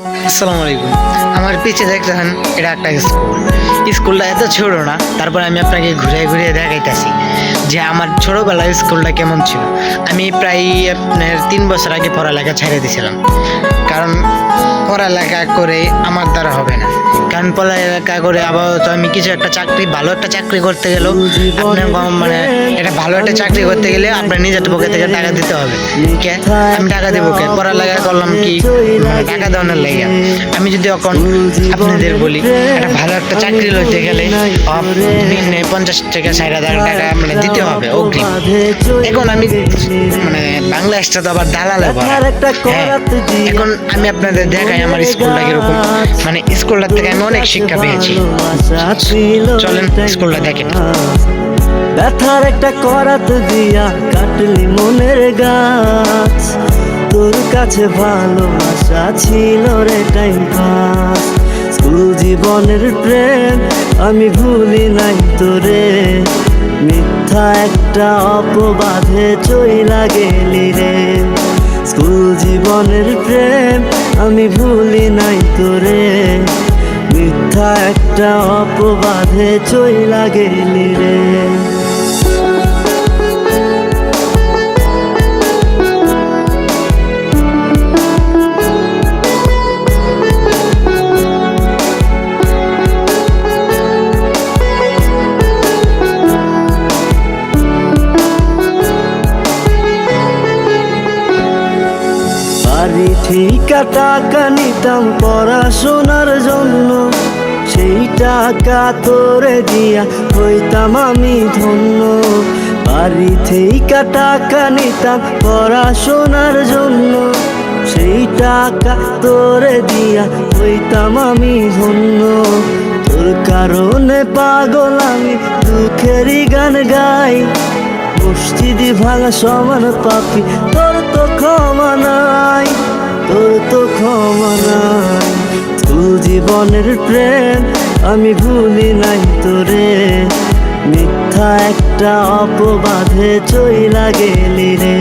আসসালামু আলাইকুম। আমার পিছে দেখতেছেন এটা একটা স্কুলটা এত ছোট না, তারপর আমি আপনাকে ঘুরে ঘুরে দেখাইতেছি যে আমার ছোটবেলায় স্কুলটা কেমন ছিল। আমি প্রায় আপনার 3 বছর আগে পড়ালেখা ছেড়ে দিয়েছিলাম, কারণ পড়ালেখা করে আমার দ্বারা হবে না। কারণ পড়ালেখা করে আপাতত আমি কিছু একটা চাকরি, ভালো একটা চাকরি করতে গেলেও আপনার মানে এটা ভালো একটা চাকরি করতে গেলে আপনার নিজের পকেট থেকে টাকা দিতে হবে। কে আমি টাকা দেবো? কে পড়ালেখা করলাম কি টাকা দেওয়ানোর লাগে? আমি যদি এখন আপনাদের বলি একটা ভালো একটা চাকরি লইতে গেলে দিনে 50 থেকে 60 হাজার টাকা মানে দিতে হবে অগ্রিম। এখন আমি মানে বাংলা এক্সট্রা তো আবার দালালে হ্যাঁ, এখন আমি আপনাদের দেখাই আমার স্কুলটা কিরকম। মানে স্কুলটার থেকে আমি অনেক শিক্ষা পেয়েছি। চলেন স্কুলটা দেখেন। ব্যথার একটা করাত দিয়া কাটলি মনের গাছ, তোর কাছে ভালোবাসা ছিল রে টাইম পাস। স্কুল জীবনের প্রেম আমি ভুলি নাই তোরে, মিথ্যা একটা অপবাদে চইলা গেলি রে। স্কুল জীবনের প্রেম আমি ভুলি নাই তোরে, মিথ্যা একটা অপবাদে চইলা গেলি রে। বাড়ি ঠিকা টাকা নিতাম পড়াশোনার জন্য, সেই টাকা তোরে দিয়া হইতাম আমি ধন্য। বাড়ি ঠিকা টাকা নিতাম পড়াশোনার জন্য, সেই টাকা তোরে দিয়া হইতাম আমি ধন্য। তোর কারণে পাগল আমি দুঃখেরই গান গাই, মসজিদি ভাঙা সমান পাপি তোর তো ক্ষমা নাই, তোর তো ক্ষমা নাই। স্কুল জীবনের প্রেম আমি ভুলি নাই তোরে, মিথ্যা একটা অপবাদে চইলা গেলি রে।